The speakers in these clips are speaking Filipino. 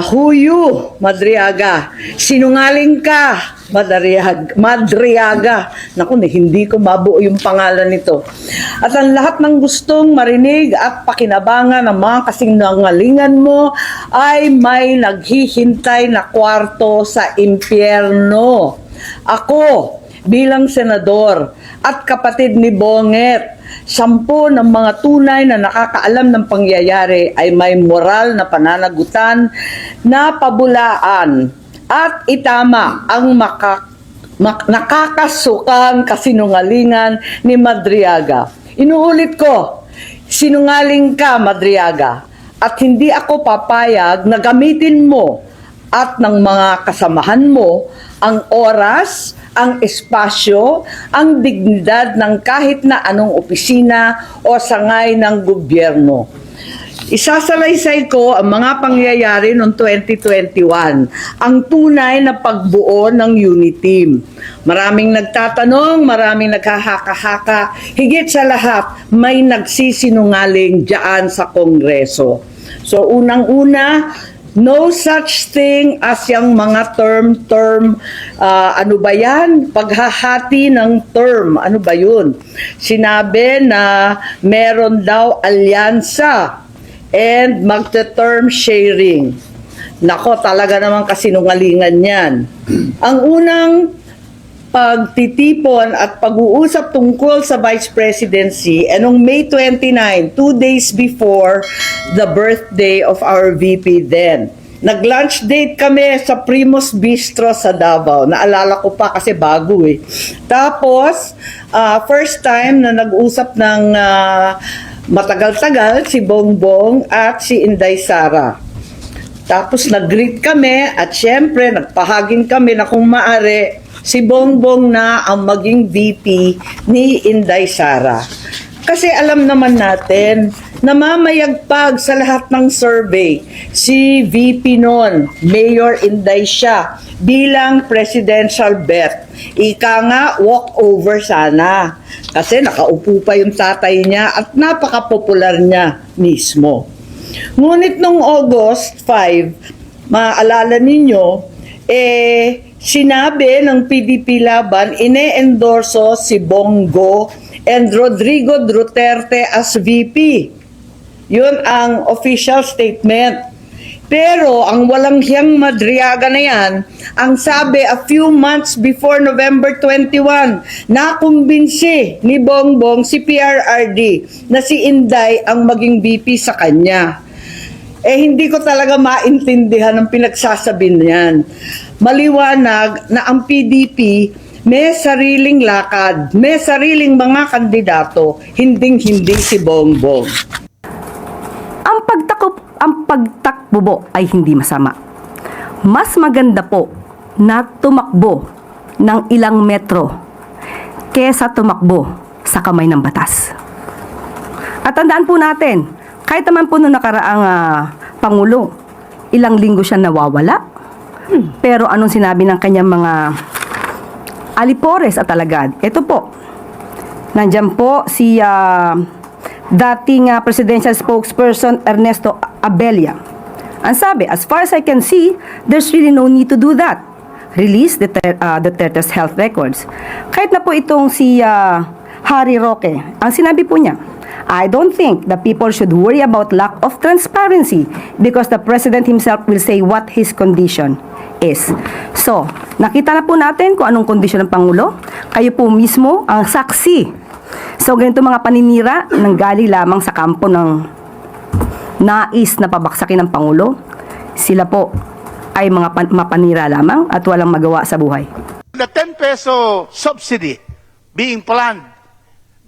Huyu, Madriaga. Sinungaling ka, Madriaga. Naku, hindi ko mabuo yung pangalan nito. At ang lahat ng gustong marinig at pakinabangan ng mga kasinungalingan mo ay may naghihintay na kwarto sa impyerno. Ako, bilang senador at kapatid ni Bonget, 10 ng mga tunay na nakakaalam ng pangyayari ay may moral na pananagutan na pabulaan at itama ang nakakasukang kasinungalingan ni Madriaga. Inuulit ko, sinungaling ka, Madriaga, at hindi ako papayag na gamitin mo at ng mga kasamahan mo ang oras, ang espasyo, ang dignidad ng kahit na anong opisina o sangay ng gobyerno. Isasalaysay ko ang mga pangyayari noong 2021, ang tunay na pagbuo ng unit team. Maraming nagtatanong, maraming naghahaka-haka, higit sa lahat, may nagsisinungaling diyan sa Kongreso. So unang-una, no such thing as yung mga term, ano ba yan? Paghahati ng term, ano ba yun? Sinabi na meron daw alyansa and magte-term sharing. Nako, talaga naman kasinungalingan yan. Ang unang pagtitipon at pag-uusap tungkol sa Vice Presidency noong May 29, 2 days before the birthday of our VP then. Nag-lunch date kami sa Primus Bistro sa Davao. Naalala ko pa kasi bago eh. Tapos, first time na nag-usap ng matagal-tagal si Bongbong at si Inday Sara. Tapos nag-greet kami at syempre nagpahagin kami na kung maaari si Bongbong na ang maging VP ni Inday Sara. Kasi alam naman natin na mamayagpag sa lahat ng survey si VP noon, Mayor Inday siya, bilang presidential bet. Ika nga, walk-over sana. Kasi nakaupo pa yung tatay niya at napaka-popular niya mismo. Ngunit noong August 5, maaalala ninyo, sinabi ng PDP Laban, ine-endorso si Bongo and Rodrigo Duterte as VP. Yun ang official statement. Pero ang walang hiyang Madriaga na yan, ang sabi a few months before November 21, nakumbinsi ni Bongbong si PRRD na si Inday ang maging VP sa kanya. Hindi ko talaga maintindihan ang pinagsasabi niyan. Maliwanag na ang PDP may sariling lakad, may sariling mga kandidato, hinding-hindi si Bongbong. Ang pagtakbo ay hindi masama. Mas maganda po na tumakbo ng ilang metro kesa tumakbo sa kamay ng batas. At tandaan po natin, kahit naman po noong nakaraang Pangulo, ilang linggo siya nawawala. Pero anong sinabi ng kanyang mga alipores at alagad? Ito po, nandyan po si dating presidential spokesperson Ernesto Abella. Ang sabi, as far as I can see, there's really no need to do that. Release Duterte's health records. Kahit na po itong si Harry Roque, ang sinabi po niya, I don't think the people should worry about lack of transparency because the president himself will say what his condition is. So, nakita na po natin kung anong kondisyon ng Pangulo. Kayo po mismo ang saksi. So, ganito mga paninira nanggaling lamang sa kampo ng nais na pabaksakin ng Pangulo. Sila po ay mga mapanira lamang at walang magawa sa buhay. The 10 peso subsidy being planned,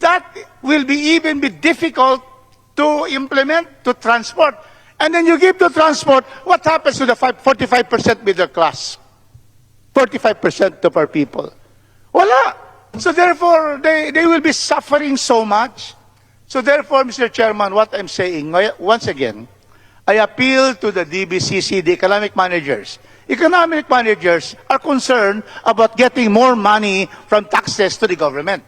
that will be even be difficult to implement, to transport. And then you give to transport, what happens to the 45% middle class? 45% of our people. Wala. So therefore, they will be suffering so much. So therefore, Mr. Chairman, what I'm saying, once again, I appeal to the DBCC, the economic managers. Economic managers are concerned about getting more money from taxes to the government.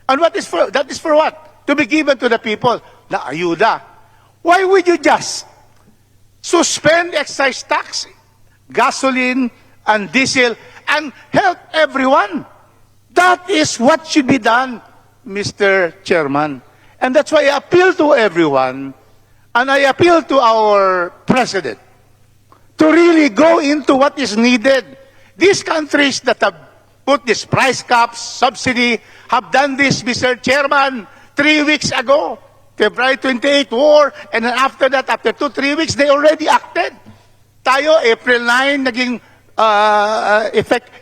And that is for what? To be given to the people. Na ayuda. Why would you just suspend excise tax, gasoline and diesel, and help everyone. That is what should be done, Mr. Chairman. And that's why I appeal to everyone, and I appeal to our President, to really go into what is needed. These countries that have put this price caps, subsidy, have done this, Mr. Chairman, 3 weeks ago. February 28, war, and then after that, after 2-3 weeks, they already acted. Tayo, April 9, naging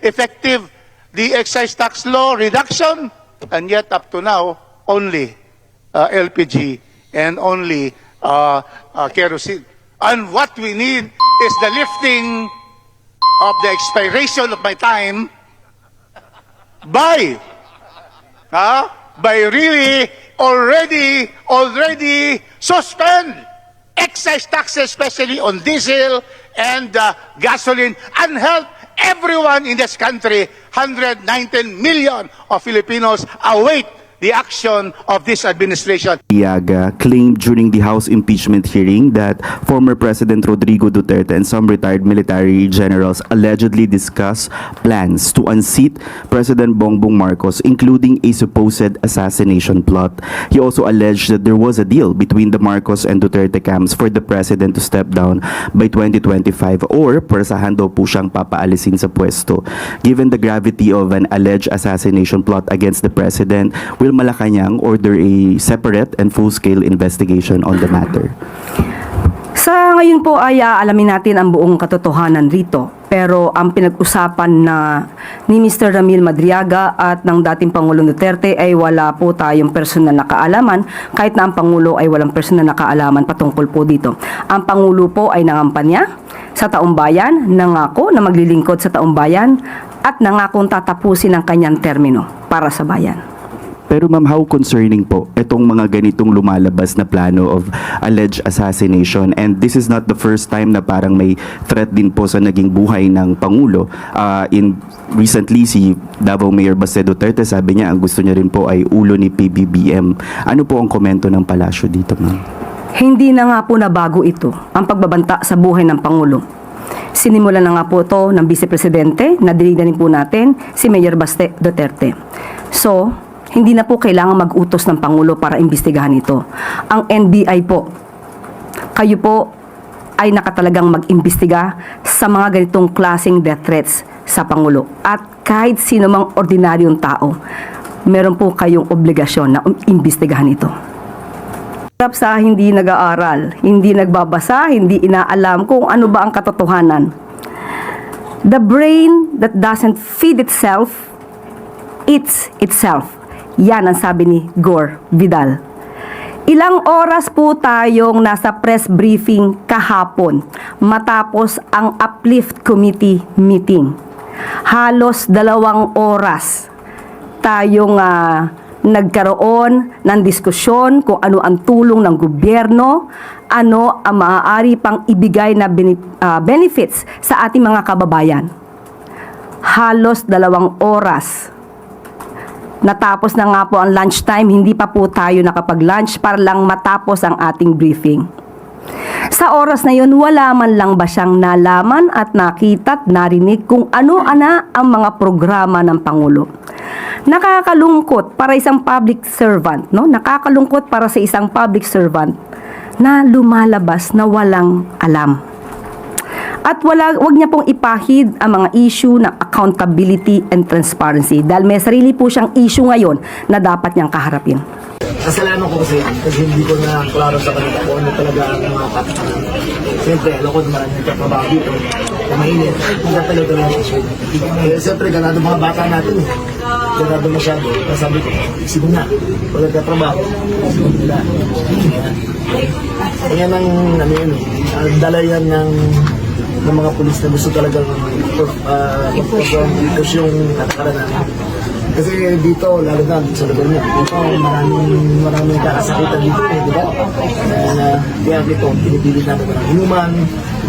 effective the excise tax law reduction, and yet up to now, only LPG and only kerosene. And what we need is the lifting of the expiration of my time by really already suspend excise taxes, especially on diesel and gasoline, and help everyone in this country. 119 million of Filipinos await the action of this administration. Madriaga claimed during the House impeachment hearing that former President Rodrigo Duterte and some retired military generals allegedly discussed plans to unseat President Bongbong Marcos, including a supposed assassination plot. He also alleged that there was a deal between the Marcos and Duterte camps for the president to step down by 2025, or parasahan daw po siyang papaalisin sa pwesto. Given the gravity of an alleged assassination plot against the president, will Malacanang order a separate and full-scale investigation on the matter? Sa ngayon po ay alamin natin ang buong katotohanan rito. Pero ang pinag-usapan na ni Mr. Ramil Madriaga at ng dating Pangulong Duterte ay wala po tayong personal na kaalaman, kahit na ang Pangulo ay walang personal na kaalaman patungkol po dito. Ang Pangulo po ay nangampanya sa taong bayan, nangako na maglilingkod sa taong bayan at nangakong tatapusin ang kanyang termino para sa bayan. Pero ma'am, how concerning po itong mga ganitong lumalabas na plano of alleged assassination? And this is not the first time na parang may threat din po sa naging buhay ng Pangulo. Recently, si Davao Mayor Baste Duterte, sabi niya ang gusto niya rin po ay ulo ni PBBM. Ano po ang komento ng palasyo dito, ma'am? Hindi na nga po nabago ito, ang pagbabanta sa buhay ng Pangulo. Sinimulan na nga po ito ng Vice Presidente, nadinig na rin po natin si Mayor Baste Duterte. So, hindi na po kailangan mag-utos ng Pangulo para imbestigahan ito. Ang NBI po, kayo po ay nakatalagang mag-imbestiga sa mga ganitong klaseng death threats sa Pangulo. At kahit sino mang ordinaryong tao, meron po kayong obligasyon na imbestigahan ito. Sa hindi nag-aaral, hindi nagbabasa, hindi inaalam kung ano ba ang katotohanan. The brain that doesn't feed itself, eats itself. Yan ang sabi ni Gore Vidal. Ilang oras po tayong nasa press briefing kahapon matapos ang Uplift Committee meeting. Halos 2 oras tayong nagkaroon ng diskusyon kung ano ang tulong ng gobyerno, ano ang maaari pang ibigay na benefits sa ating mga kababayan. Halos 2 oras. Natapos na nga po ang lunchtime, hindi pa po tayo nakapag-lunch para lang matapos ang ating briefing. Sa oras na yun, wala man lang ba siyang nalaman at nakita at narinig kung ano-ana ang mga programa ng Pangulo. Nakakalungkot para isang public servant, no? Nakakalungkot para sa isang public servant na lumalabas na walang alam. At wag niya pong ipahid ang mga issue ng accountability and transparency dahil may sarili po siyang issue ngayon na dapat niyang kaharapin. Kasalanan ko kasi hindi ko na klaro sa kanila kung ano talaga ang mga kapitang. Siyempre, alam ko na maraming katrabaho dito. Kung mainit, hindi na talaga yung issue. Siyempre, ganado mga bata natin. Ganado masyado. Sabi ko, sige na, wala katrabaho. Sige nila. Kaya nang, dala yan ng mga pulis na gusto talagang ipos yung natakaran namin. Kasi dito, lalo na sa lugar niya, dito maraming kakasakitan dito, di ba? Kaya dito, pinipilit natin ng inuman,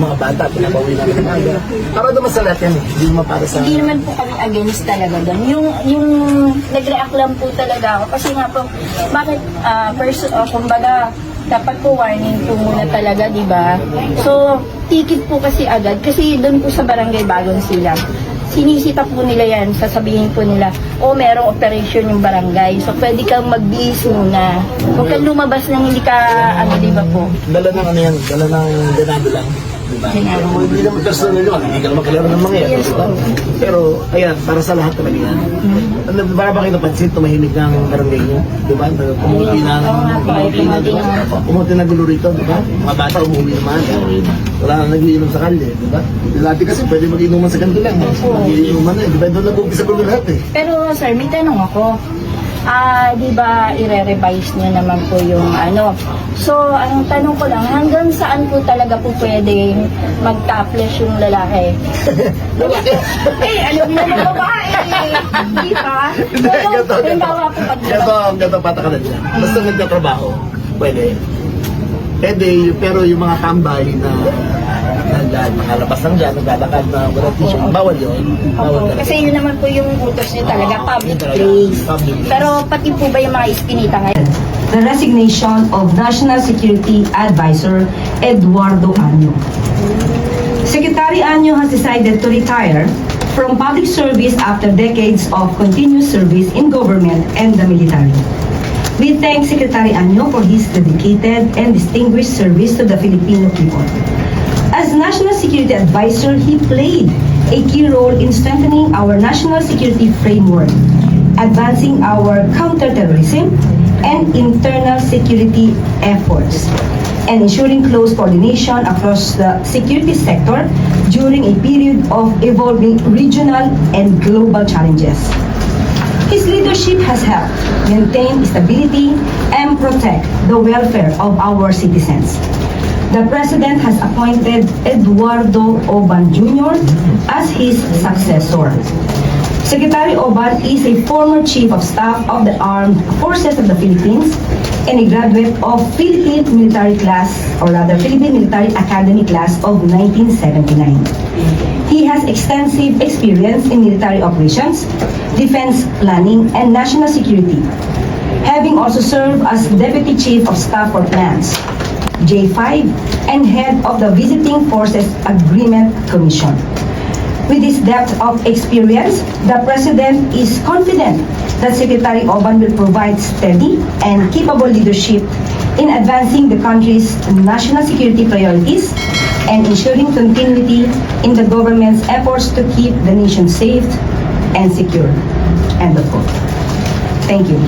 mga bata, pinabawi natin ng aga. Para naman sa lahat yan, hindi naman para sa... Hindi naman po kami against talaga doon. Yung nag-react lang po talaga ako. Kasi nga po, bakit, kumbaga, dapat po warning po muna talaga, di ba? So, ticket po kasi agad. Kasi doon po sa barangay Bagong Silang, sinisita po nila yan, sasabihin po nila, merong operation yung barangay. So, pwede kang mag-bihis muna. Huwag kang lumabas nang hindi ka, di ba po? Dala ng ano yan, dala ng ganado lang. Diba? Hindi naman personal yun, hindi ka naman kalaro ng mga yan. Yes, Diba? Pero, ayan, para sa lahat talaga yan. Para ba kayo napansin, tumahimik na ang barangay nyo? Diba? Pumunti na, pumunti na gulo rito, diba? Mga bata umuwi naman. Wala na nagiinom sa kalye, diba? Dati kasi pwede mag-inuman sa ganito lang. Mag-inuman na, diba? Doon nag-umpisa gulo lahat eh. Pero sir, may tanong ako. Di ba i-revise niyo naman po yung ano. So, ang tanong ko lang, hanggang saan po talaga po pwede mag-topless yung lalaki? Alam mo naman babae. Di ba? Pero, halimbawa po pag Gato patakalan dyan. Basta nagtatrabaho, pwede. Pwede, pero yung mga tambay na nakalabas lang dyan, naglalakad na wala t-shirt, bawal yun. Bawal talaga. kasi yun naman po yung utos niyo talaga, public place. Public place. Pero pati po ba yung mga iskinita ngayon? The resignation of National Security Advisor Eduardo Anyo. Secretary Anyo has decided to retire from public service after decades of continuous service in government and the military. We thank Secretary Anyo for his dedicated and distinguished service to the Filipino people. As National Security Advisor, he played a key role in strengthening our national security framework, advancing our counterterrorism and internal security efforts, and ensuring close coordination across the security sector during a period of evolving regional and global challenges. His leadership has helped maintain stability and protect the welfare of our citizens. The President has appointed Eduardo Oban Jr. as his successor. Secretary Oban is a former Chief of Staff of the Armed Forces of the Philippines and a graduate of Philippine Military Class, or rather Philippine Military Academy Class of 1979. He has extensive experience in military operations, defense planning, and national security, having also served as Deputy Chief of Staff for Plans, J5, and head of the Visiting Forces Agreement Commission. With this depth of experience, the President is confident that Secretary Oban will provide steady and capable leadership in advancing the country's national security priorities and ensuring continuity in the government's efforts to keep the nation safe and secure. End of quote. Thank you.